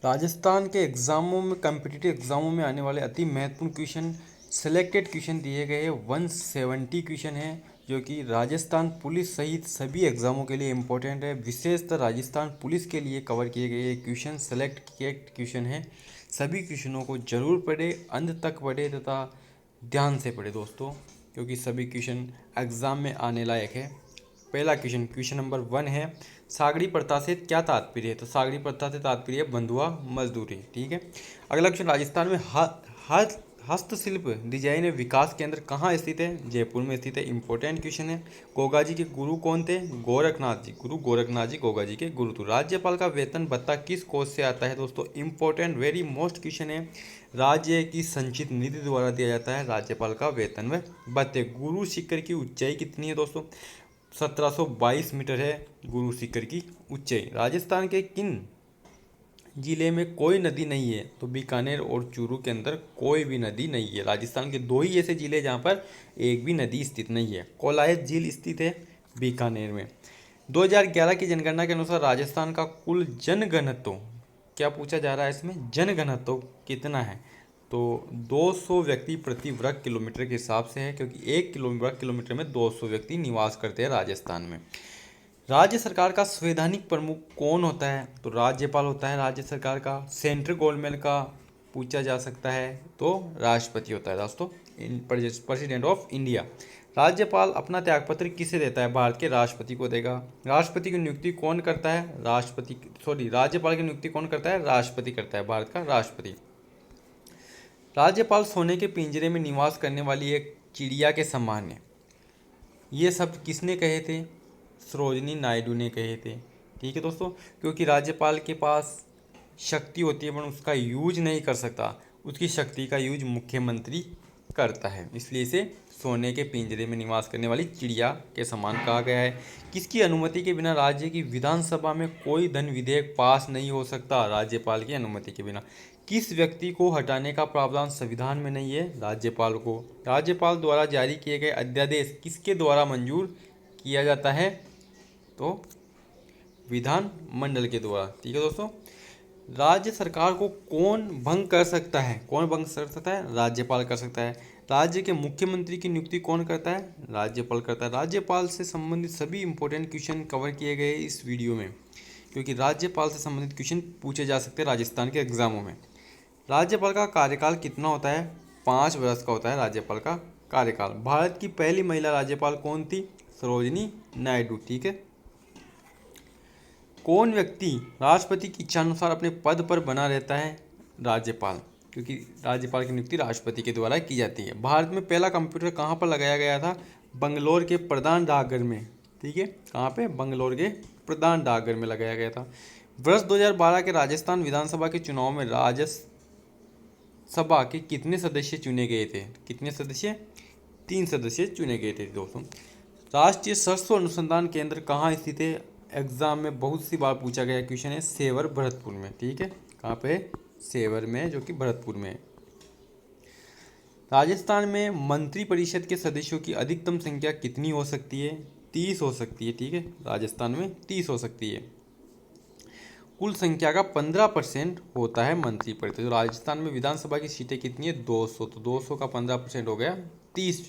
राजस्थान के एग्ज़ामों में कम्पिटिटिव एग्ज़ामों में आने वाले अति महत्वपूर्ण क्वेश्चन सेलेक्टेड क्वेश्चन दिए गए हैं। 170 क्वेश्चन हैं जो कि राजस्थान पुलिस सहित सभी एग्ज़ामों के लिए इम्पोर्टेंट है। विशेषतः राजस्थान पुलिस के लिए कवर किए गए ये क्वेश्चन सेलेक्ट किए क्वेश्चन हैं। सभी क्वेश्चनों को जरूर पढ़े, अंत तक पढ़े तथा ध्यान से पढ़े दोस्तों, क्योंकि सभी क्वेश्चन एग्ज़ाम में आने लायक है। पहला क्वेश्चन नंबर 1 है, सागरी प्रथा से क्या तात्पर्य है। तो सागरी प्रथा से तात्पर्य है बंधुआ मजदूरी। ठीक है। अगला क्वेश्चन, राजस्थान में हस्तशिल्प डिजाइन विकास केंद्र कहाँ स्थित है। जयपुर में स्थित है। इंपॉर्टेंट क्वेश्चन है। गोगा जी के गुरु कौन थे। गोरखनाथ जी। गुरु गोरखनाथ जी गोगा जी के गुरु थे। राज्यपाल का वेतन भत्ता किस कोष से आता है दोस्तों। इंपॉर्टेंट वेरी मोस्ट क्वेश्चन है। राज्य की संचित निधि द्वारा दिया जाता है राज्यपाल का वेतन व भत्ते। गुरु शिखर की ऊंचाई कितनी है दोस्तों। 1722 मीटर है गुरु शिखर की ऊंचाई। राजस्थान के किन जिले में कोई नदी नहीं है। तो बीकानेर और चूरू के अंदर कोई भी नदी नहीं है। राजस्थान के दो ही ऐसे जिले जहाँ पर एक भी नदी स्थित नहीं है। कोलायत झील स्थित है बीकानेर में। 2011 की जनगणना के अनुसार राजस्थान का कुल जनघनत्व, क्या पूछा जा रहा है इसमें, जनघनत्व कितना है। तो 200 व्यक्ति प्रति वर्ग किलोमीटर के हिसाब से है, क्योंकि 1 वर्ग किलोमीटर में 200 व्यक्ति निवास करते हैं राजस्थान में। राज्य सरकार का संवैधानिक प्रमुख कौन होता है। तो राज्यपाल होता है राज्य सरकार का। सेंट्रल गवर्नमेंट का पूछा जा सकता है तो राष्ट्रपति होता है दोस्तों, प्रेसिडेंट ऑफ इंडिया। राज्यपाल अपना त्यागपत्र किसे देता है। भारत के राष्ट्रपति को देगा। राष्ट्रपति की नियुक्ति कौन करता है। राज्यपाल की नियुक्ति कौन करता है, राष्ट्रपति करता है, भारत का राष्ट्रपति। राज्यपाल सोने के पिंजरे में निवास करने वाली एक चिड़िया के समान है। ये सब किसने कहे थे, सरोजिनी नायडू ने कहे थे। ठीक है दोस्तों, क्योंकि राज्यपाल के पास शक्ति होती है पर उसका यूज नहीं कर सकता, उसकी शक्ति का यूज मुख्यमंत्री करता है, इसलिए इसे सोने के पिंजरे में निवास करने वाली चिड़िया के समान कहा गया है। किसकी अनुमति के बिना राज्य की विधानसभा में कोई धन विधेयक पास नहीं हो सकता। राज्यपाल की अनुमति के बिना। किस व्यक्ति को हटाने का प्रावधान संविधान में नहीं है, राज्यपाल को। राज्यपाल द्वारा जारी किए गए अध्यादेश किसके द्वारा मंजूर किया जाता है, तो विधान मंडल के द्वारा। ठीक है दोस्तों। राज्य सरकार को कौन भंग कर सकता है, कौन भंग कर सकता है, राज्यपाल कर सकता है। राज्य के मुख्यमंत्री की नियुक्ति कौन करता है, राज्यपाल करता है। राज्यपाल से संबंधित सभी इंपॉर्टेंट क्वेश्चन कवर किए गए इस वीडियो में, क्योंकि राज्यपाल से संबंधित क्वेश्चन पूछे जा सकते हैं राजस्थान के एग्जामों में। राज्यपाल का कार्यकाल कितना होता है, 5 वर्ष का होता है राज्यपाल का कार्यकाल। भारत की पहली महिला राज्यपाल कौन थी, सरोजिनी नायडू। ठीक है। कौन व्यक्ति राष्ट्रपति की इच्छानुसार अपने पद पर बना रहता है, राज्यपाल, क्योंकि राज्यपाल की नियुक्ति राष्ट्रपति के द्वारा की जाती है। भारत में पहला कंप्यूटर कहाँ पर लगाया गया था, बंगलोर के प्रधान डाकघर में। ठीक है, कहाँ पे, बंगलोर के प्रधान डाकघर में लगाया गया था। वर्ष 2012 के राजस्थान विधानसभा के चुनाव में राज्यसभा के कितने सदस्य चुने गए थे, कितने सदस्य, 3 सदस्य चुने गए थे दोस्तों। राष्ट्रीय सरसों अनुसंधान केंद्र कहाँ स्थित है, एग्जाम में बहुत सी बार पूछा गया क्वेश्चन है, सेवर भरतपुर में। ठीक है, कहाँ पे, सेवर में, जो कि भरतपुर में है। राजस्थान में मंत्री परिषद के सदस्यों की अधिकतम संख्या कितनी हो सकती है, 30 हो सकती है। ठीक है, राजस्थान में 30 हो सकती है। कुल संख्या का 15% होता है मंत्री परिषद। तो राजस्थान में विधानसभा की सीटें कितनी है, 200, तो 200 का 15% हो गया 30।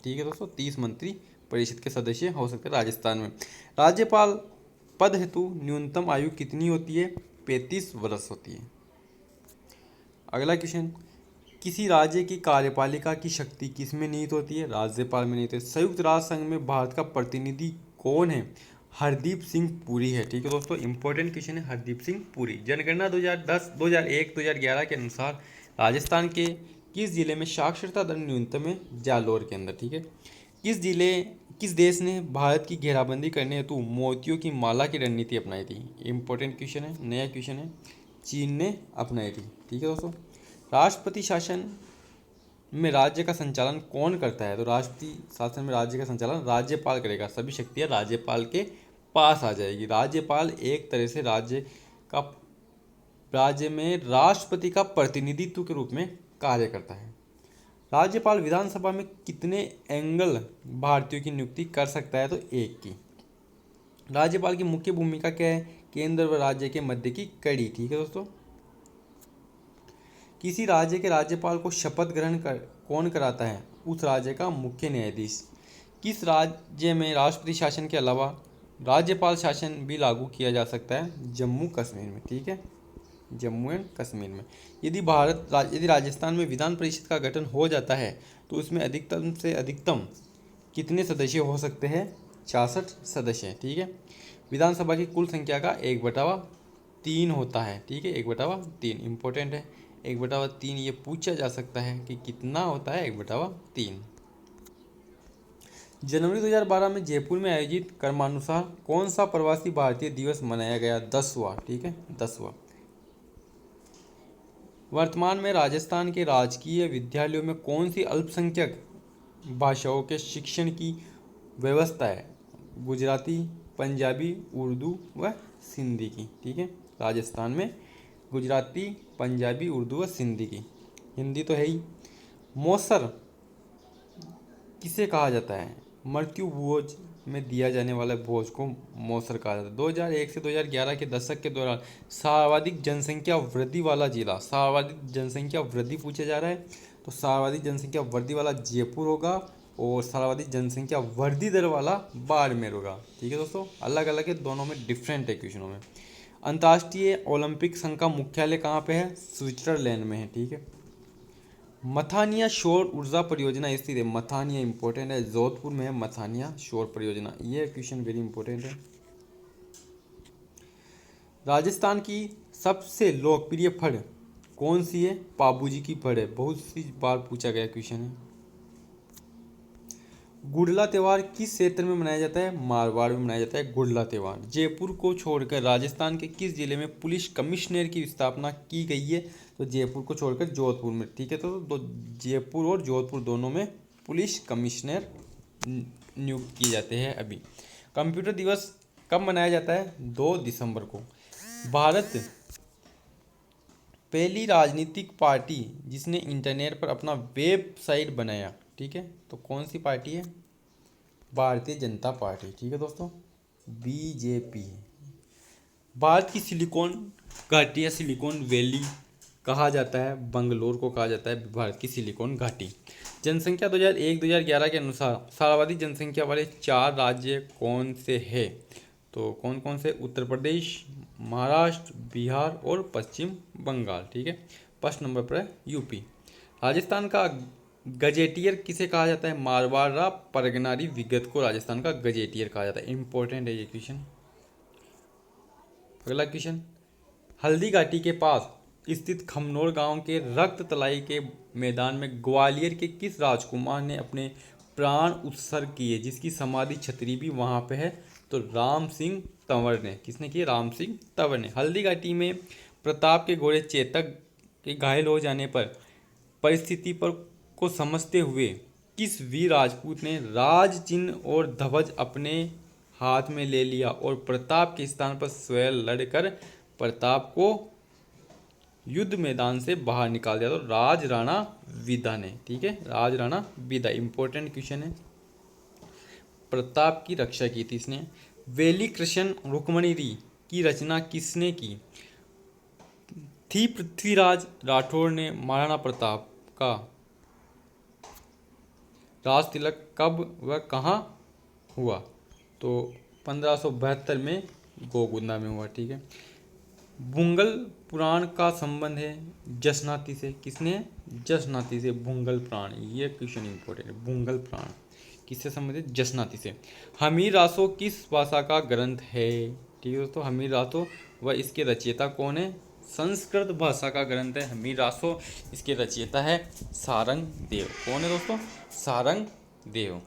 ठीक है दोस्तों, 30 मंत्री परिषद के सदस्य हो सकते हैं राजस्थान में। राज्यपाल पद हेतु न्यूनतम आयु कितनी होती है, 35 वर्ष होती है। अगला क्वेश्चन, किसी राज्य की कार्यपालिका की शक्ति किस में निहित होती है, राज्यपाल में निहित है। संयुक्त राष्ट्र संघ में भारत का प्रतिनिधि कौन है, हरदीप सिंह पुरी है। ठीक है दोस्तों, इंपॉर्टेंट क्वेश्चन है, हरदीप सिंह पुरी। जनगणना 2010, 2001, 2011 के अनुसार राजस्थान के किस जिले में साक्षरता दर न्यूनतम है, जालोर के अंदर। ठीक है। किस देश ने भारत की घेराबंदी करने हेतु मोतियों की माला की रणनीति अपनाई थी, इंपॉर्टेंट क्वेश्चन है, नया क्वेश्चन है, चीन ने अपनाई थी। ठीक है दोस्तों। राष्ट्रपति शासन में राज्य का संचालन कौन करता है, तो राष्ट्रपति शासन में राज्य का संचालन राज्यपाल करेगा। सभी शक्तियाँ राज्यपाल के पास आ जाएगी। राज्यपाल एक तरह से राज्य में राष्ट्रपति का प्रतिनिधित्व के रूप में कार्य करता है। राज्यपाल विधानसभा में कितने एंगल भारतीयों की नियुक्ति कर सकता है, तो 1 की। राज्यपाल की मुख्य भूमिका क्या है, केंद्र व राज्य के मध्य की कड़ी। ठीक है दोस्तों। किसी राज्य के राज्यपाल को शपथ ग्रहण कौन कराता है? उस राज्य का मुख्य न्यायाधीश। किस राज्य में राष्ट्रपति शासन के अलावा राज्यपाल शासन भी लागू किया जा सकता है? जम्मू कश्मीर में। ठीक है, जम्मू एंड कश्मीर में। यदि राजस्थान में विधान परिषद का गठन हो जाता है तो उसमें अधिकतम से अधिकतम कितने सदस्य हो सकते हैं? 66 सदस्य। ठीक है, विधानसभा की कुल संख्या का 1/3 होता है। ठीक है, 1/3 इंपॉर्टेंट है। 1/3 ये पूछा जा सकता है कि कितना होता है 1/3। जनवरी 2012 में जयपुर में आयोजित क्रमानुसार कौन सा प्रवासी भारतीय दिवस मनाया गया? 10वां। ठीक है, 10वां। वर्तमान में राजस्थान के राजकीय विद्यालयों में कौन सी अल्पसंख्यक भाषाओं के शिक्षण की व्यवस्था है? गुजराती, पंजाबी, उर्दू व सिंधी की। ठीक है, राजस्थान में गुजराती, पंजाबी, उर्दू व सिंधी की। हिंदी तो है ही। मौसर किसे कहा जाता है? मृत्यु भोज में दिया जाने वाला भोज को मौसर कहा जाता है। 2001 से 2011 के दशक के दौरान सर्वाधिक जनसंख्या वृद्धि वाला जिला, सर्वाधिक जनसंख्या वृद्धि पूछा जा रहा है तो सर्वाधिक जनसंख्या वृद्धि वाला जयपुर होगा और सर्वाधिक जनसंख्या वृद्धि दर वाला बाड़मेर होगा। ठीक है दोस्तों, अलग अलग है, दोनों में डिफरेंट है क्वेश्चनों में। अंतर्राष्ट्रीय ओलंपिक संघ का मुख्यालय कहाँ पे है? स्विट्जरलैंड में है। ठीक है, मथानिया सौर ऊर्जा परियोजना स्थित है। मथानिया इंपॉर्टेंट है, जोधपुर में है मथानिया सौर परियोजना। ये क्वेश्चन वेरी इंपॉर्टेंट है। राजस्थान की सबसे लोकप्रिय फल कौन सी है? पाबूजी की फल है, बहुत सी बार पूछा गया क्वेश्चन है। गुड़ला त्यौहार किस क्षेत्र में मनाया जाता है? मारवाड़ में मनाया जाता है गुड़ला त्यौहार। जयपुर को छोड़कर राजस्थान के किस जिले में पुलिस कमिश्नर की स्थापना की गई है? तो जयपुर को छोड़कर जोधपुर में। ठीक है, तो जयपुर और जोधपुर दोनों में पुलिस कमिश्नर नियुक्त किए जाते हैं अभी। कंप्यूटर दिवस कब मनाया जाता है? 2 दिसंबर को। भारत पहली राजनीतिक पार्टी जिसने इंटरनेट पर अपना वेबसाइट बनाया, ठीक है, तो कौन सी पार्टी है? भारतीय जनता पार्टी। ठीक है दोस्तों, बीजेपी। भारत की सिलिकॉन घाटी या सिलिकॉन वैली कहा जाता है, बंगलोर को कहा जाता है भारत की सिलिकॉन घाटी। जनसंख्या 2001-2011 के अनुसार सर्वाधिक जनसंख्या वाले 4 राज्य कौन से हैं? तो कौन कौन से? उत्तर प्रदेश, महाराष्ट्र, बिहार और पश्चिम बंगाल। ठीक है, फर्स्ट नंबर पर है यूपी। राजस्थान का गजेटियर किसे कहा जाता है? मारवाड़ा परगनारी विगत को राजस्थान का गजेटियर कहा जाता है। इंपॉर्टेंट है ये क्वेश्चन। अगला क्वेश्चन, हल्दी घाटी के पास स्थित खमनोर गांव के रक्त तलाई के मैदान में ग्वालियर के किस राजकुमार ने अपने प्राण उत्सर्ग किए, जिसकी समाधि छतरी भी वहां पे है? तो राम सिंह तंवर ने। किसने किए? राम सिंह तंवर ने। हल्दी घाटी में प्रताप के घोड़े चेतक के घायल हो जाने पर परिस्थिति पर को समझते हुए किस वीर राजपूत ने राज चिन्ह और ध्वज अपने हाथ में ले लिया और प्रताप के स्थान पर स्वयं लड़कर प्रताप को युद्ध मैदान से बाहर निकाल दिया? तो राज राणा विदा ने। ठीक है, राज राणा विदा। इंपॉर्टेंट क्वेश्चन है। प्रताप की रक्षा की थी इसने। वेली कृष्ण रुक्मणी की रचना किसने की थी? पृथ्वीराज राठौर ने। महाराणा प्रताप का राज तिलक कब व कहाँ हुआ? तो 1572 में गोगुंदा में हुआ। ठीक है, भूंगल पुराण का संबंध है जसनाती से। किसने? जसनाती से। भूंगल पुराण, ये क्वेश्चन इंपॉर्टेंट है। भूंगल पुराण किससे संबंधित? जसनाती से। हमीर रासो किस भाषा का ग्रंथ है? ठीक है दोस्तों, हमीर रासो व इसके रचयिता कौन है? संस्कृत भाषा का ग्रंथ है हमीर रासो। इसके रचयिता है सारंग देव। कौन है दोस्तों? सारंग देव।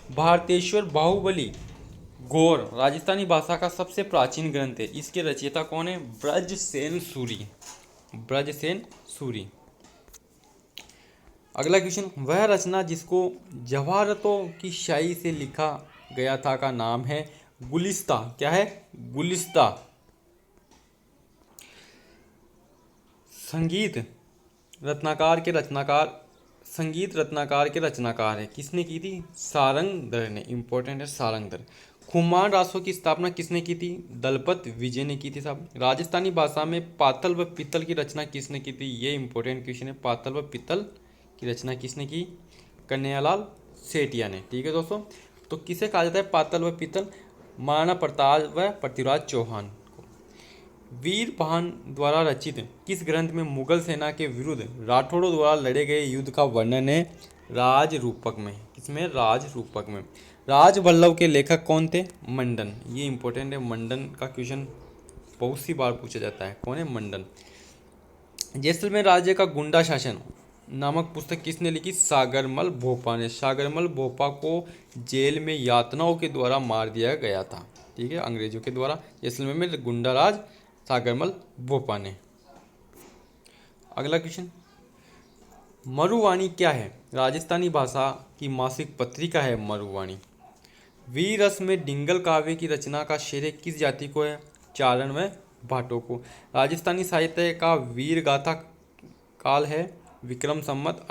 भारतेश्वर बाहुबली गौर राजस्थानी भाषा का सबसे प्राचीन ग्रंथ है। इसके रचयिता कौन है? ब्रजसेन सूरी। ब्रजसेन सूरी। अगला क्वेश्चन, वह रचना जिसको जवाहरतों की शाही से लिखा गया था का नाम है गुलिस्ता। क्या है? गुलिस्ता। संगीत रत्नाकर के रचनाकार है। किसने की थी? सारंगधर ने। इंपॉर्टेंट है सारंगधर। खुमान राजस्व की स्थापना किसने की थी? दलपत विजय ने की थी साहब। राजस्थानी भाषा में पातल व पित्तल की रचना किसने की थी? ये इंपॉर्टेंट क्वेश्चन है। पातल व पित्तल की रचना किसने की? कन्हैयालाल सेठिया ने। ठीक है दोस्तों, तो किसे कहा जाता है पातल व पित्तल? महाराणा प्रताप व पृथ्वीराज चौहान को। वीर भान द्वारा रचित किस ग्रंथ में मुगल सेना के विरुद्ध राठौड़ों द्वारा लड़े गए युद्ध का वर्णन है? राजरूपक में। किसमें? राजरूपक में। राजवल्लभ के लेखक कौन थे? मंडन। ये इंपॉर्टेंट है, मंडन का क्वेश्चन बहुत सी बार पूछा जाता है। कौन है? मंडन। जैसलमेर राज्य का गुंडा शासन नामक पुस्तक किसने लिखी? सागरमल भोपा ने। सागरमल भोपा को जेल में यातनाओं के द्वारा मार दिया गया था। ठीक है, अंग्रेजों के द्वारा। जैसलमेर में गुंडा राज सागरमल भोपा ने। अगला क्वेश्चन, मरुवाणी क्या है? राजस्थानी भाषा की मासिक पत्रिका है मरुवाणी। वीर रस में डिंगल काव्य की रचना का श्रेय किस जाति को है? चारण व भाटों को। राजस्थानी साहित्य का वीर गाथा काल है विक्रम संवत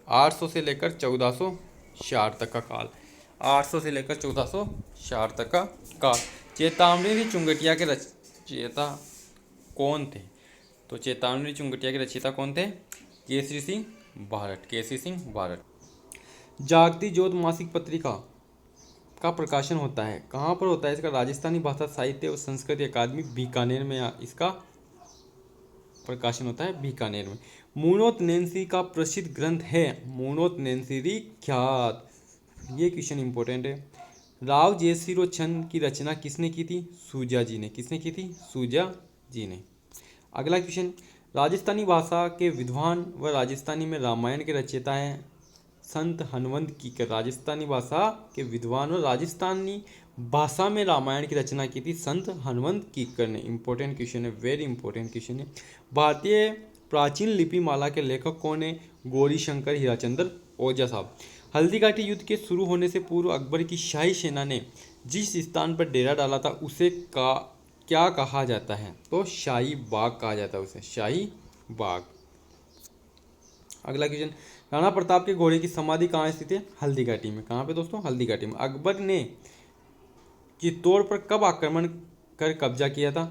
800 से लेकर 1404 तक का काल। 800 से लेकर 1404 तक का काल। चेतावनी चुंगटिया के रचयिता कौन थे? तो चेतावनी चुंगटिया के रचयिता कौन थे? केसरी सिंह भारत। केसरी सिंह भारत। जागती ज्योत मासिक पत्रिका का प्रकाशन होता है कहाँ पर होता है इसका? राजस्थानी भाषा साहित्य एवं संस्कृति अकादमी बीकानेर में इसका प्रकाशन होता है, बीकानेर में। मूणोत नैन्सी का प्रसिद्ध ग्रंथ है मूणोत नैन्सी ख्यात। ये क्वेश्चन इंपॉर्टेंट है। राव जयसिरो छंद की रचना किसने की थी? सूजा जी ने। किसने की थी? सूजा जी ने। अगला क्वेश्चन, राजस्थानी भाषा के विद्वान व राजस्थानी में रामायण के रचयिता हैं संत हनुमंत कीकर। राजस्थानी भाषा के विद्वान व राजस्थानी भाषा में रामायण की रचना की थी संत हनुमंत कीकर ने। इंपॉर्टेंट क्वेश्चन है, वेरी इंपॉर्टेंट क्वेश्चन है। भारतीय प्राचीन लिपि माला के लेखक कौन है? गौरी शंकर हीराचंद्र ओझा साहब। हल्दीघाटी युद्ध के शुरू होने से पूर्व अकबर की शाही सेना ने जिस स्थान पर डेरा डाला था उसे क्या कहा जाता है? तो शाही बाग कहा जाता है उसे, शाही बाग। अगला क्वेश्चन, राणा प्रताप के घोड़े की समाधि कहाँ स्थित है? हल्दीघाटी में। कहाँ पे दोस्तों? हल्दीघाटी में। अकबर ने चित्तौड़ पर कब आक्रमण कर कब्जा किया था?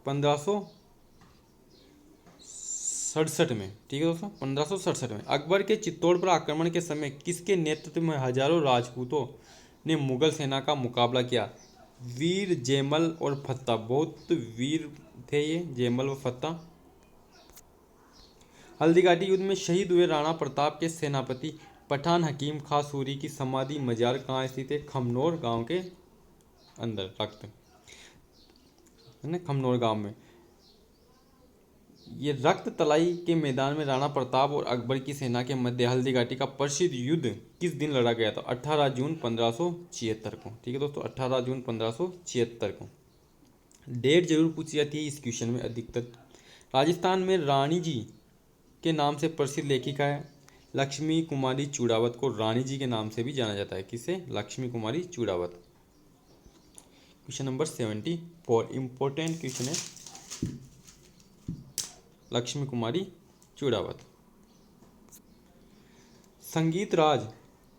1567 में। ठीक है दोस्तों, 1567 में। अकबर के चित्तौड़ पर आक्रमण के समय किसके नेतृत्व में हजारों राजपूतों ने मुगल सेना का मुकाबला किया? वीर जैमल और फत्ता। बहुत वीर थे ये जैमल व फत्ता। हल्दीघाटी युद्ध में शहीद हुए राणा प्रताप के सेनापति पठान हकीम खां सूरी की समाधि मजार कहाँ स्थित है? खमनोर गांव के अंदर, खमनोर गांव में। ये रक्त तलाई के मैदान में राणा प्रताप और अकबर की सेना के मध्य हल्दीघाटी का प्रसिद्ध युद्ध किस दिन लड़ा गया था? 18 जून 1576 को। ठीक है दोस्तों, 18 जून 1576 को। डेट जरूर पूछी जाती है इस क्वेश्चन में अधिकतर। राजस्थान में रानी जी के नाम से प्रसिद्ध लेखिका है लक्ष्मी कुमारी चूड़ावत को। रानी जी के नाम से भी जाना जाता है। किसे? Lakshmi Kumari Chudawat. Question number 74 important question है, लक्ष्मी कुमारी चूड़ावत। संगीत राज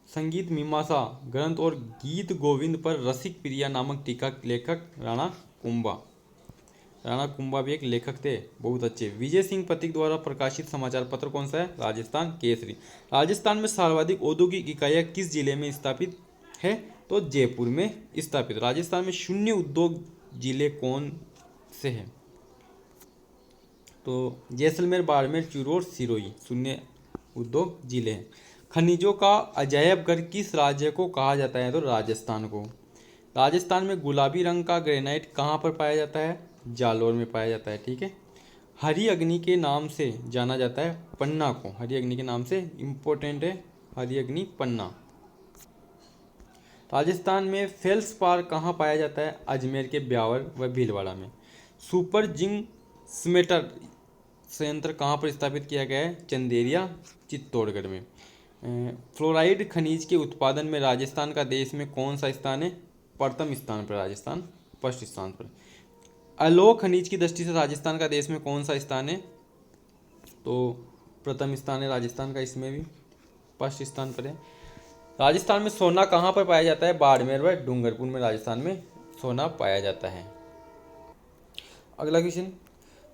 संगीत मीमांसा ग्रंथ और गीत गोविंद पर रसिक प्रिया नामक टीका लेखक राणा कुंभा। राणा कुंभा भी एक लेखक थे, बहुत अच्छे। विजय सिंह पथिक द्वारा प्रकाशित समाचार पत्र कौन सा है? राजस्थान केसरी। राजस्थान में सर्वाधिक औद्योगिक इकाइयाँ किस जिले में स्थापित है? तो जयपुर में स्थापित। राजस्थान में शून्य उद्योग जिले कौन से हैं? तो जैसलमेर, बाड़मेर, चूरू और सिरोही शून्य उद्योग जिले हैं। खनिजों का अजायब घर किस राज्य को कहा जाता है? तो राजस्थान को। राजस्थान में गुलाबी रंग का ग्रेनाइट कहाँ पर पाया जाता है? जालोर में पाया जाता है। ठीक है। हरी अग्नि के नाम से जाना जाता है पन्ना को। हरी अग्नि के नाम से, इंपॉर्टेंट है हरी अग्नि पन्ना। राजस्थान में फेल्सपार कहाँ पाया जाता है? अजमेर के ब्यावर व भीलवाड़ा में। सुपर जिंक स्मेटर संयंत्र कहाँ पर स्थापित किया गया है? चंदेरिया चित्तौड़गढ़ में। फ्लोराइड खनिज के उत्पादन में राजस्थान का देश में कौन सा स्थान है? प्रथम स्थान पर। राजस्थान फर्स्ट स्थान पर। अलोह खनिज की दृष्टि से राजस्थान का देश में कौन सा स्थान है? तो प्रथम स्थान है राजस्थान का, इसमें भी फर्स्ट स्थान पर है। राजस्थान में सोना कहाँ पर पाया जाता है? बाड़मेर व डूंगरपुर में राजस्थान में सोना पाया जाता है। अगला क्वेश्चन,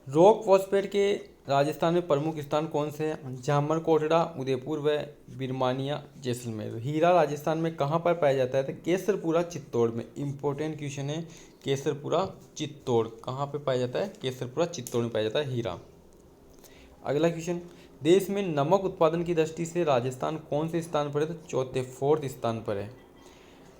रॉक फॉस्फेट के राजस्थान में प्रमुख स्थान कौन से हैं? जामर कोटड़ा, उदयपुर व बिरमानिया, जैसलमेर। हीरा राजस्थान में कहाँ पर पाया जाता है? तो केसरपुरा चित्तौड़ में। इंपॉर्टेंट क्वेश्चन है, केसरपुरा चित्तौड़ कहाँ पे पाया जाता है? केसरपुरा चित्तौड़ में पाया जाता है हीरा। अगला क्वेश्चन, देश में नमक उत्पादन की दृष्टि से राजस्थान कौन से स्थान पर है? तो चौथे, फोर्थ स्थान पर है।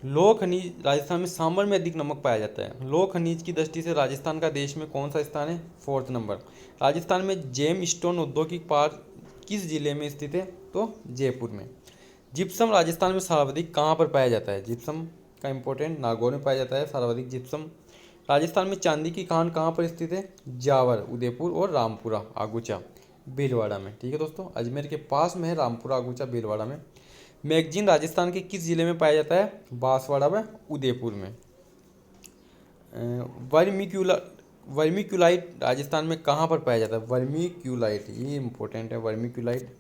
लोह खनिज, राजस्थान में सांभर में अधिक नमक पाया जाता है। लोह खनिज की दृष्टि से राजस्थान का देश में कौन सा स्थान है? Fourth number. राजस्थान में जेम स्टोन औद्योगिक पार्क किस जिले में स्थित है? तो जयपुर में। जिप्सम राजस्थान में सर्वाधिक कहाँ पर पाया जाता है? जिप्सम का इंपॉर्टेंट, नागौर में पाया जाता है सर्वाधिक जिप्सम। राजस्थान में चांदी की खान कहाँ पर स्थित है? जावर, उदयपुर और रामपुरा आगुचा, भीलवाड़ा में। ठीक है दोस्तों, अजमेर के पास में है रामपुरा आगुचा, भीलवाड़ा में। मैगजीन राजस्थान के किस जिले में पाया जाता है? बांसवाड़ा व उदयपुर में। वर्मिक्यूलाइट राजस्थान में कहाँ पर पाया जाता है? वर्मिक्यूलाइट, ये इंपॉर्टेंट है, वर्मिक्यूलाइट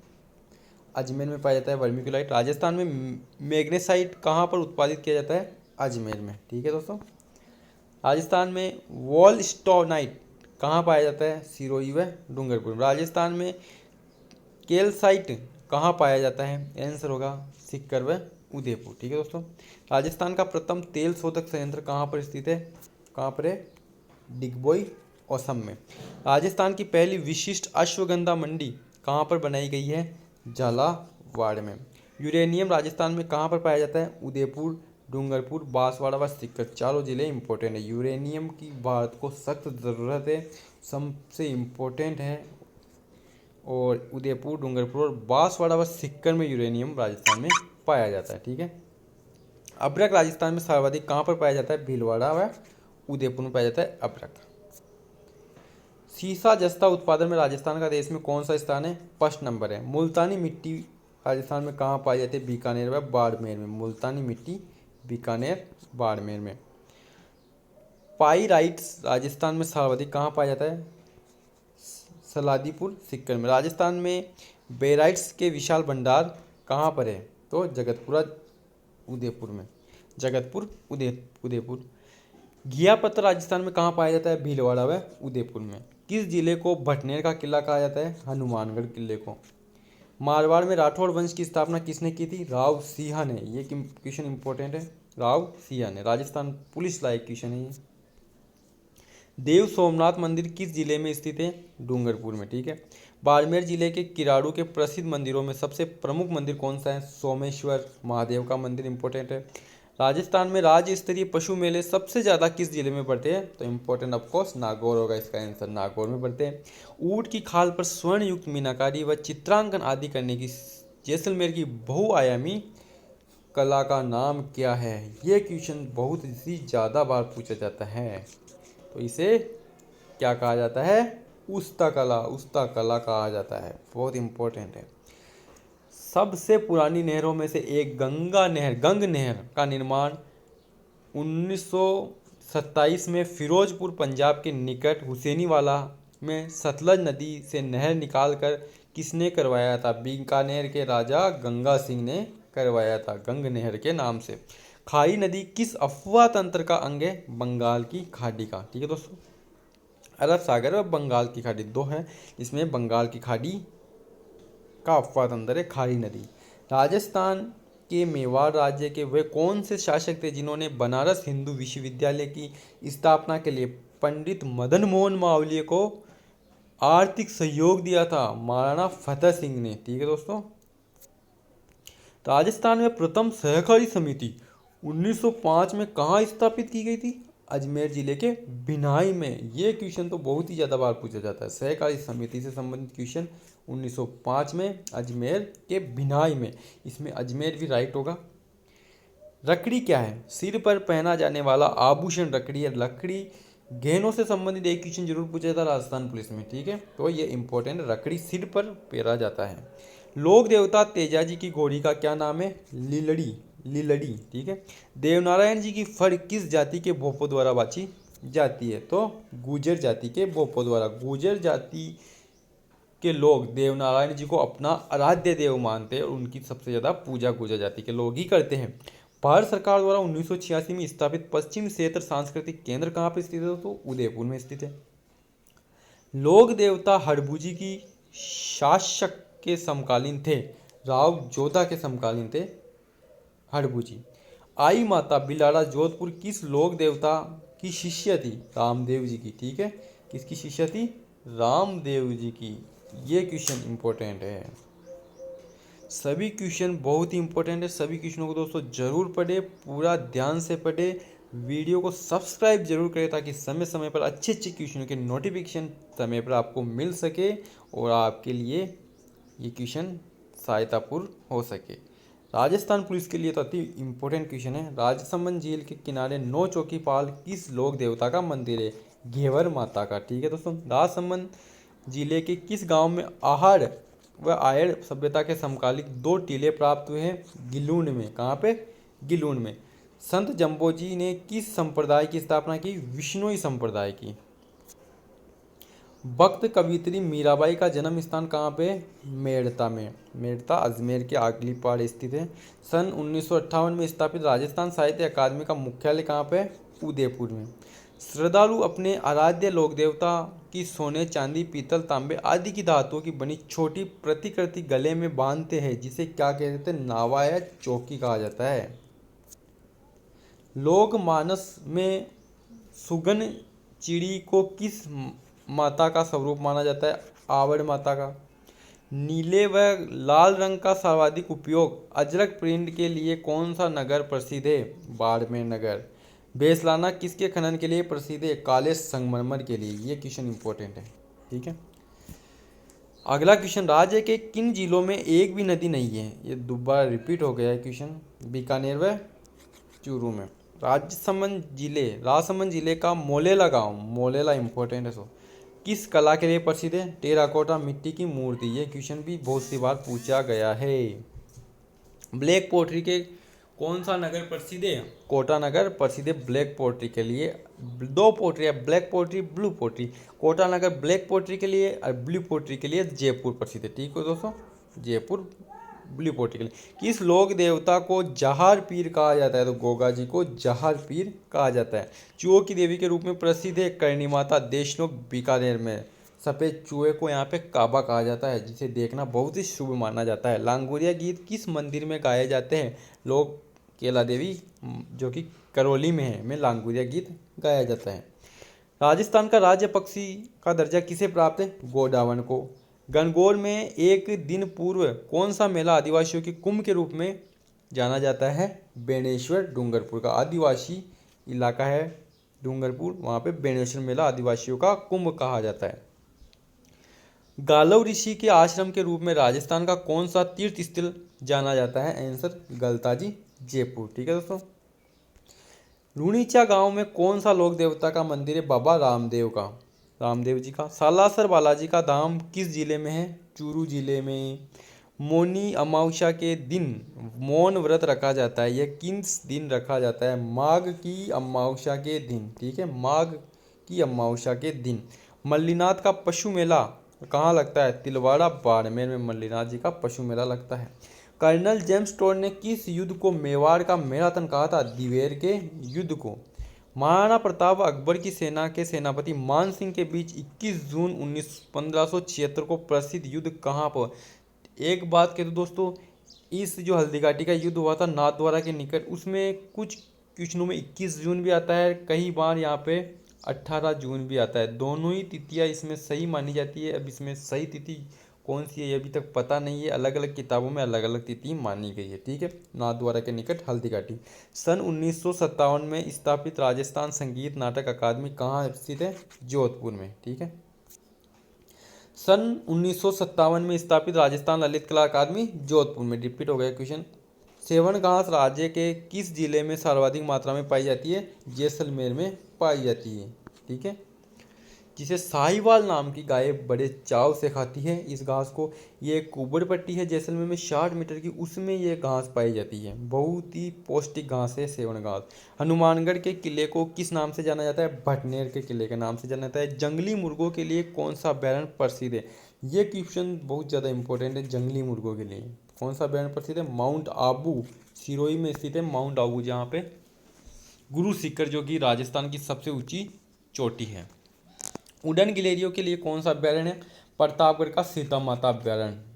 अजमेर में पाया जाता है। वर्मिक्यूलाइट राजस्थान में। मैग्नेसाइट कहाँ पर उत्पादित किया जाता है? अजमेर में। ठीक है दोस्तों, राजस्थान में वॉलस्टोनाइट कहाँ पाया जाता है? सिरोही व डूंगरपुर। राजस्थान में कैल्साइट कहाँ पाया जाता है? आंसर होगा सीकर व उदयपुर। ठीक है दोस्तों, राजस्थान का प्रथम तेल शोधक संयंत्र कहाँ पर स्थित है? कहाँ पर है? डिगबोई, असम में। राजस्थान की पहली विशिष्ट अश्वगंधा मंडी कहाँ पर बनाई गई है? झालावाड़ में। यूरेनियम राजस्थान में कहाँ पर पाया जाता है? उदयपुर, डूंगरपुर, बांसवाड़ा व सीकर, चारों जिले इंपॉर्टेंट है। यूरेनियम की भारत को सख्त ज़रूरत है, सबसे इम्पोर्टेंट है। और उदयपुर, डूंगरपुर और बांसवाड़ा व सीकर में यूरेनियम राजस्थान में पाया जाता है। ठीक है, अभ्रक राजस्थान में सर्वाधिक कहाँ पर पाया जाता है? भीलवाड़ा व उदयपुर में पाया जाता है अभ्रक। सीसा जस्ता उत्पादन में राजस्थान का देश में कौन सा स्थान है? फर्स्ट नंबर है। मुल्तानी मिट्टी राजस्थान में कहाँ पाई जाती है? बीकानेर व बाड़मेर में। मुल्तानी मिट्टी बीकानेर, बाड़मेर में। पाइराइट्स राजस्थान में सर्वाधिक कहाँ पाया जाता है? सलादीपुर, सीकर में। राजस्थान में बेराइट्स के विशाल भंडार कहाँ पर है? तो जगतपुरा, उदयपुर में। जगतपुर, उदयपुर। घिया पत्थर राजस्थान में कहाँ पाया जाता है? भीलवाड़ा व उदयपुर में। किस जिले को भटनेर का किला कहा जाता है? हनुमानगढ़ किले को। मारवाड़ में राठौड़ वंश की स्थापना किसने की थी? राव सिंह ने। ये क्वेश्चन इंपॉर्टेंट है, राव सिंह ने। राजस्थान पुलिस लायक क्वेश्चन है ये। देव सोमनाथ मंदिर किस जिले में स्थित है? डूंगरपुर में। ठीक है, बाड़मेर जिले के किराड़ू के प्रसिद्ध मंदिरों में सबसे प्रमुख मंदिर कौन सा है? सोमेश्वर महादेव का मंदिर इंपॉर्टेंट है। राजस्थान में राज्य स्तरीय पशु मेले सबसे ज़्यादा किस जिले में पड़ते हैं? तो इंपॉर्टेंट ऑफकोर्स नागौर होगा इसका आंसर, नागौर में पड़ते हैं। ऊँट की खाल पर स्वर्ण युक्त मीनाकारी व चित्रांकन आदि करने की जैसलमेर की बहुआयामी कला का नाम क्या है? ये क्वेश्चन बहुत ही ज़्यादा बार पूछा जाता है। तो इसे क्या कहा जाता है? उस्ता कला, उस्ता कला कहा जाता है, बहुत इंपॉर्टेंट है। सबसे पुरानी नहरों में से एक गंगा नहर, गंग नहर का निर्माण 1927 में फिरोजपुर पंजाब के निकट हुसैनीवाला में सतलज नदी से नहर निकालकर किसने करवाया था? बीकानेर के राजा गंगा सिंह ने करवाया था, गंग नहर के नाम से। खारी नदी किस अफवाह तंत्र का अंग है? बंगाल की खाड़ी का। ठीक है दोस्तों, अरब सागर और बंगाल की खाड़ी दो है, इसमें बंगाल की खाड़ी का अफवाह तंत्र है खारी नदी। राजस्थान के मेवाड़ राज्य के वे कौन से शासक थे जिन्होंने बनारस हिंदू विश्वविद्यालय की स्थापना के लिए पंडित मदन मोहन मालवीय को आर्थिक सहयोग दिया था? महाराणा फतेह सिंह ने। ठीक है दोस्तों, राजस्थान में प्रथम सहकारी समिति 1905 में कहाँ स्थापित की गई थी? अजमेर जिले के भिनाई में। ये क्वेश्चन तो बहुत ही ज़्यादा बार पूछा जाता है, सहकारी समिति से संबंधित क्वेश्चन 1905 में अजमेर के भिनाई में, इसमें अजमेर भी राइट होगा। रखड़ी क्या है? सिर पर पहना जाने वाला आभूषण रखड़ी है। लकड़ी गहनों से संबंधित एक क्वेश्चन जरूर पूछा था राजस्थान पुलिस में। ठीक है, तो ये इंपॉर्टेंट, रखड़ी सिर पर पहना जाता है। लोक देवता तेजाजी की घोड़ी का क्या नाम है? लीलड़ी, लीलड़ी। ठीक है, देवनारायण जी की फड़ किस जाति के भोपों द्वारा बाची जाती है? तो गुर्जर जाति के भोपों द्वारा। गुर्जर जाति के लोग देवनारायण जी को अपना आराध्य देव मानते हैं और उनकी सबसे ज़्यादा पूजा गुर्जर जाति के लोग ही करते हैं। भारत सरकार द्वारा 1986 में स्थापित पश्चिम क्षेत्र सांस्कृतिक केंद्र कहाँ पर स्थित है? तो उदयपुर में स्थित है। लोक देवता हड़बूजी की शासक के समकालीन थे, राव जोधा के समकालीन थे हड़बूजी। आई माता बिलाड़ा जोधपुर किस लोक देवता की शिष्य थी? रामदेव जी की। ठीक है, किसकी शिष्य थी? रामदेव जी की। ये क्वेश्चन इंपॉर्टेंट है, सभी क्वेश्चन बहुत ही इंपॉर्टेंट है। सभी क्वेश्चनों को दोस्तों जरूर पढ़े, पूरा ध्यान से पढ़े, वीडियो को सब्सक्राइब जरूर करें ताकि समय समय पर अच्छे अच्छे क्वेश्चनों के नोटिफिकेशन समय पर आपको मिल सके और आपके लिए ये क्वेश्चन सहायतापूर्ण हो सके। राजस्थान पुलिस के लिए तो अति इम्पोर्टेंट क्वेश्चन है। राजसमंद झील के किनारे नौ चौकीपाल किस लोक देवता का मंदिर है? घेवर माता का। ठीक है दोस्तों, राजसमंद जिले के किस गांव में आहड़ व आयड़ सभ्यता के समकालिक 2 टीले प्राप्त हुए हैं? गिलून में। कहाँ पे? गिलून में। संत जम्बोजी ने किस संप्रदाय की स्थापना की? विश्नोई संप्रदाय की। भक्त कवियत्री मीराबाई का जन्म स्थान कहाँ पे? मेड़ता में। मेड़ता अजमेर के आगली पाड़ स्थित है। सन 1958 में स्थापित राजस्थान साहित्य अकादमी का मुख्यालय कहाँ पे? उदयपुर में। श्रद्धालु अपने आराध्य लोक देवता की सोने, चांदी, पीतल, तांबे आदि की धातुओं की बनी छोटी प्रतिकृति गले में बांधते हैं, जिसे क्या कहते हैं? नावा या चौकी कहा जाता है। लोक मानस में सुगन चिड़ी को किस माता का स्वरूप माना जाता है? आवड़ माता का। नीले व लाल रंग का सर्वाधिक उपयोग अजरक प्रिंट के लिए कौन सा नगर प्रसिद्ध है? बाड़मेर नगर। बेसलाना किसके खनन के लिए प्रसिद्ध है? काले संगमरमर के लिए। ये क्वेश्चन इंपॉर्टेंट है। ठीक है, अगला क्वेश्चन, राज्य के किन जिलों में एक भी नदी नहीं है? ये दोबारा रिपीट हो गया है क्वेश्चन। बीकानेर व चूरू में। राजसमंद जिले का मोलेला गांव, मोलेला इंपॉर्टेंट है, किस कला के लिए प्रसिद्ध है? टेराकोटा मिट्टी की मूर्ति। ये क्वेश्चन भी बहुत सी बार पूछा गया है। ब्लैक पोट्री के कौन सा नगर प्रसिद्ध है? कोटा नगर प्रसिद्ध है ब्लैक पोट्री के लिए। 2 पोट्री है, black pottery, blue pottery. Kota नगर ब्लैक पोट्री के लिए और ब्लू पोट्री के लिए जयपुर प्रसिद्ध है। ठीक है दोस्तों, जयपुर ब्लू पोट्री के लिए। किस लोक देवता को जहार पीर कहा जाता है? तो गोगा जी को जहार पीर कहा जाता है। चूहों की देवी के रूप में प्रसिद्ध है करणी माता, देशनोक बीकानेर में। सफ़ेद चूहे को यहाँ पे काबा कहा जाता है, जिसे देखना बहुत ही शुभ माना जाता है। लांगुरिया गीत किस मंदिर में गाए जाते हैं? लोग केला देवी जो कि करौली में है, में लांगुरिया गीत गाया जाता है। राजस्थान का राज्य पक्षी का दर्जा किसे प्राप्त है? गोडावण को। गणगौर में एक दिन पूर्व कौन सा मेला आदिवासियों के कुंभ के रूप में जाना जाता है? बेणेश्वर डूंगरपुर का आदिवासी इलाका है डूंगरपुर, वहाँ पे बेणेश्वर मेला आदिवासियों का कुंभ कहा जाता है। गालव ऋषि के आश्रम के रूप में राजस्थान का कौन सा तीर्थ स्थल जाना जाता है? आंसर गलताजी जयपुर। ठीक है दोस्तों, लूणीचा गांव में कौन सा लोक देवता का मंदिर है? बाबा रामदेव का, रामदेव जी का। सालासर बालाजी का धाम किस जिले में है? चूरू जिले में। मौनी अमावस्या के दिन मौन व्रत रखा जाता है, यह किस दिन रखा जाता है? माघ की अमावस्या के दिन। ठीक है, माघ की अमावस्या के दिन। मल्लीनाथ का पशु मेला कहाँ लगता है? तिलवाड़ा बाड़मेर में मल्लीनाथ जी का पशु मेला लगता है। कर्नल जेम्स टोड ने किस युद्ध को मेवाड़ का मैराथन कहा था? दिवेर के युद्ध को। महाराणा प्रताप व अकबर की सेना के सेनापति मान सिंह के बीच 21 जून 1576 को प्रसिद्ध युद्ध कहाँ पर? एक बात कह दो दोस्तों, इस जो हल्दीघाटी का युद्ध हुआ था नाथद्वारा के निकट, उसमें कुछ क्वेश्चनों में 21 जून भी आता है, कई बार यहाँ पे 18 जून भी आता है। दोनों ही तिथियाँ इसमें सही मानी जाती है। अब इसमें सही तिथि कौन सी है ये अभी तक पता नहीं है, अलग अलग किताबों में अलग अलग तिथि मानी गई है। ठीक है, नाथद्वारा के निकट हल्दीघाटी। सन 1957 में स्थापित राजस्थान संगीत नाटक अकादमी कहाँ स्थित है? जोधपुर में। ठीक है, सन 1957 में स्थापित राजस्थान ललित कला अकादमी जोधपुर में। रिपीट हो गया क्वेश्चन। सेवन घास राज्य के किस जिले में सर्वाधिक मात्रा में पाई जाती है? जैसलमेर में पाई जाती है। ठीक है, जिसे साहिवाल नाम की गाय बड़े चाव से खाती है इस घास को। ये कुबड़ पट्टी है जैसलमेर में 60 मीटर की, उसमें ये घास पाई जाती है। बहुत ही पौष्टिक घास है सेवन घास। हनुमानगढ़ के किले को किस नाम से जाना जाता है? भटनेर के किले के नाम से जाना जाता है। जंगली मुर्गों के लिए कौन सा अभ्यारण्य प्रसिद्ध है? ये क्वेश्चन बहुत ज़्यादा इंपॉर्टेंट है जंगली मुर्गों के लिए। कौन सा ब्रांड प्रसिद्ध है? माउंट आबू, सिरोही में स्थित है माउंट आबू, जहाँ पे गुरु शिखर जो कि राजस्थान की सबसे ऊंची चोटी है। उड़न गिलहरियों के लिए कौन सा अभ्यारण्य है? प्रतापगढ़ का सीता माता अभ्यारण्य।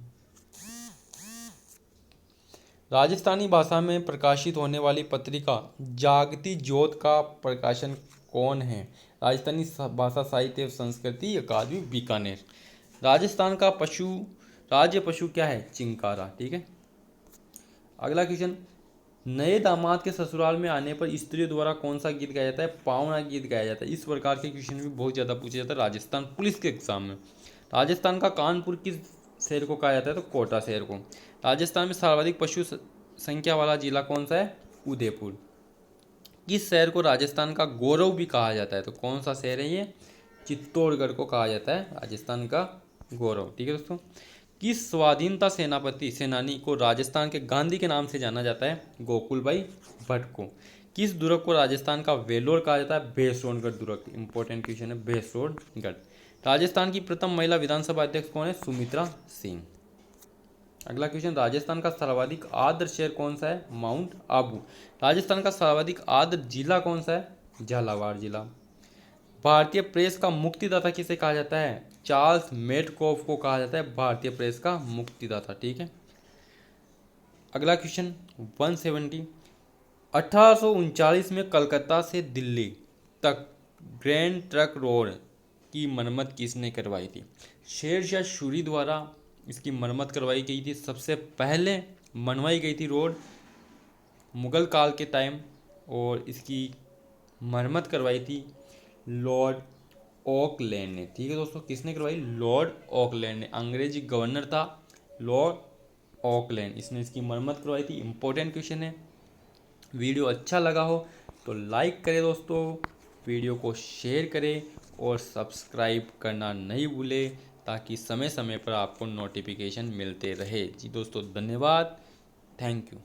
राजस्थानी भाषा में प्रकाशित होने वाली पत्रिका जागती ज्योत का प्रकाशन कौन है? राजस्थानी भाषा साहित्य एवं संस्कृति अकादमी बीकानेर। राजस्थान का राज्य पशु क्या है? चिंकारा। ठीक है। अगला क्वेश्चन, नए दामाद के ससुराल में आने पर स्त्रियों द्वारा कौन सा गीत गाया जाता है? पावना गीत गाया जाता है। इस प्रकार के क्वेश्चन भी बहुत ज़्यादा पूछे जाते हैं राजस्थान पुलिस के एग्जाम में। राजस्थान का कानपुर किस शहर को कहा जाता है? तो कोटा शहर को। राजस्थान में सर्वाधिक पशु संख्या वाला जिला कौन सा है? उदयपुर। किस शहर को राजस्थान का गौरव भी कहा जाता है? तो कौन सा शहर है ये? चित्तौड़गढ़ को कहा जाता है राजस्थान का गौरव। ठीक है दोस्तों। किस स्वाधीनता सेनानी को राजस्थान के गांधी के नाम से जाना जाता है? गोकुलभाई भट्ट को। किस दुर्ग को राजस्थान का वेलोर कहा जाता है? भैंसरोडगढ़ दुर्ग। इंपॉर्टेंट क्वेश्चन है भैंसरोडगढ़। राजस्थान की प्रथम महिला विधानसभा अध्यक्ष कौन है? सुमित्रा सिंह। अगला क्वेश्चन, राजस्थान का सर्वाधिक आर्द्र शहर कौन सा है? माउंट आबू। राजस्थान का सर्वाधिक आर्द्र जिला कौन सा है? झालावाड़ जिला। भारतीय प्रेस का मुक्तिदाता किसे कहा जाता है? चार्ल्स मेडकॉफ को कहा जाता है भारतीय प्रेस का मुक्तिदाता। ठीक है। अगला क्वेश्चन 170, 1839 में कलकत्ता से दिल्ली तक ग्रैंड ट्रंक रोड की मरम्मत किसने करवाई थी? शेरशाह सूरी द्वारा इसकी मरम्मत करवाई गई थी। सबसे पहले बनवाई गई थी रोड मुगल काल के टाइम, और इसकी मरम्मत करवाई थी लॉर्ड ऑकलैंड ने। ठीक है दोस्तों, किसने करवाई? लॉर्ड ऑकलैंड ने। अंग्रेजी गवर्नर था लॉर्ड ऑकलैंड, इसने इसकी मरम्मत करवाई थी। इंपॉर्टेंट क्वेश्चन है। वीडियो अच्छा लगा हो तो लाइक करें दोस्तों, वीडियो को शेयर करें और सब्सक्राइब करना नहीं भूलें, ताकि समय समय पर आपको नोटिफिकेशन मिलते रहे। जी दोस्तों, धन्यवाद। Thank you.